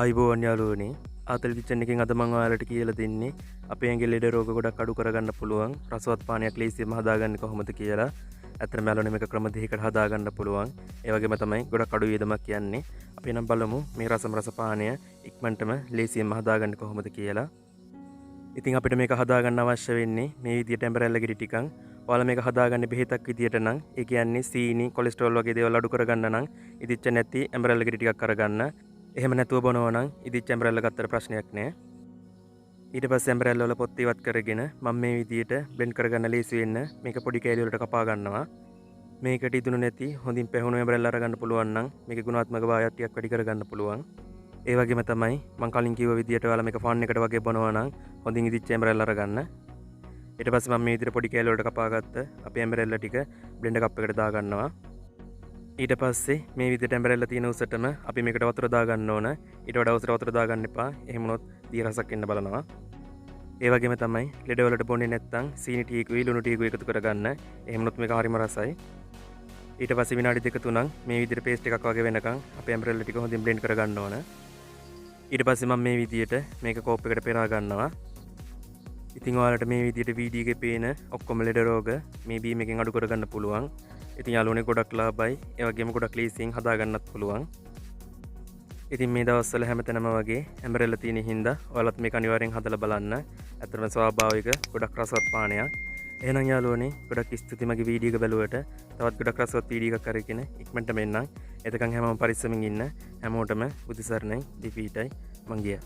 ආයිබෝවන් යාළුවනේ ආතල් කිචන් එකෙන් අද මම ඔයාලට කියලා දෙන්නේ අපේ ඇඟේ ලෙඩ රෝග ගොඩක් අඩු කරගන්න පුළුවන් රසවත් පානයක් ලේසියෙන්ම හදාගන්නේ කොහොමද කියලා. ඇත්තටම යාළුවනේ මේක ක්‍රම දෙකකට හදාගන්න පුළුවන්. ඒ වගේම තමයි ගොඩක් අඩු වියදමක් කියන්නේ. අපි නම් බලමු මේ රස පානය ඉක්මනටම ලේසියෙන්ම හදාගන්නේ කොහොමද කියලා. ඉතින් අපිට මේක හදාගන්න අවශ්‍ය වෙන්නේ මේ විදිහට ඇඹරැල්ල ගෙඩි ටිකක්. ඔයාලා මේක හදාගන්නේ බෙහෙතක් විදිහට නම් ඒ කියන්නේ සීනි, කොලෙස්ටරෝල් වගේ දේවල් අඩු කරගන්න නම් ඉදිච්ච නැති ඇඹරැල්ල ගෙඩි ටිකක් අරගන්න. එහෙම නැතුව බොනවා නම් ඉදිච්ච ඇඹරැල්ල ගත්තට ප්‍රශ්නයක් නෑ. ඊට පස්සේ ඇඹරැල්ල වල පොත් ඉවත් කරගෙන මම මේ විදිහට බ්ලෙන්ඩ් කරගන්න ලේසි වෙන්න මේක පොඩි කෑලි වලට කපා ගන්නවා. මේකට ඉදුණු නැති හොඳින් පැහුණු ඇඹරැල්ල අරගන්න පුළුවන් නම් මේකේ ගුණාත්මක භාවය ටිකක් වැඩි කරගන්න පුළුවන්. ඒ වගේම තමයි මම කලින් කිව්ව විදිහට ඔයාලා මේක ෆාන් එකට වගේ බොනවා නම් හොඳින් ඉදිච්ච ඇඹරැල්ල අරගන්න. ඊට පස්සේ මම මේ විදිහට පොඩි කෑලි වලට කපාගත්ත අපේ ඇඹරැල්ල ටික බ්ලෙන්ඩර් කප් එකට දා ගන්නවා. ඊට පස්සේ මේ විදිහට ඇඹරැල්ල තියෙන උසටම අපි මේකට වතුර දා ගන්න ඕන. ඊට වඩා උසට වතුර දා ගන්න එපා. එහෙම වුණොත් දිය රසක් එන්න බලනවා. ඒ වගේම තමයි ලෙඩ වලට බොන්නේ නැත්නම් සීනි ටීකුයි ලුණු ටීකුයි එකතු කරගන්න. එහෙම වුණොත් මේක හරිම රසයි. ඊට පස්සේ විනාඩි 2-3 මේ විදිහට පේස්ට් එකක් වගේ වෙනකන් අපේ ඇඹරැල්ල ටික හොඳින් බ්ලෙන්ඩ් කරගන්න ඕන. ඊට පස්සේ මම මේ විදිහට මේක කෝප් එකට පෙරා ගන්නවා. ඉතින් ඔයාලට මේ විදිහට වීඩියෝ එකේ පේන ඔක්කොම ලෙඩ රෝග මේ බීම් එකෙන් අඩු කරගන්න පුළුවන්. ඉතින් යාළුවනේ ගොඩක් ලාභයි. ඒ වගේම ගොඩක් ලේසියෙන් හදාගන්නත් පුළුවන්. ඉතින් මේ දවස්වල හැමතැනම වගේ ඇඹරැල්ල තියෙන හින්දා ඔයාලත් මේක අනිවාර්යෙන් හදලා බලන්න. ඇත්තටම ස්වාභාවික ගොඩක් රසවත් පානයක්. එහෙනම් යාළුවනේ ගොඩක් ස්තුතියි මගේ වීඩියෝ එක බැලුවට. තවත් ගොඩක් රසවත් වීඩියෝ එකක් අරගෙන ඉක්මනට මෙන්නම්. එතකන් හැමෝම පරිස්සමින් ඉන්න. හැමෝටම බුදු සරණයි. දිපීටයි මං ගියා.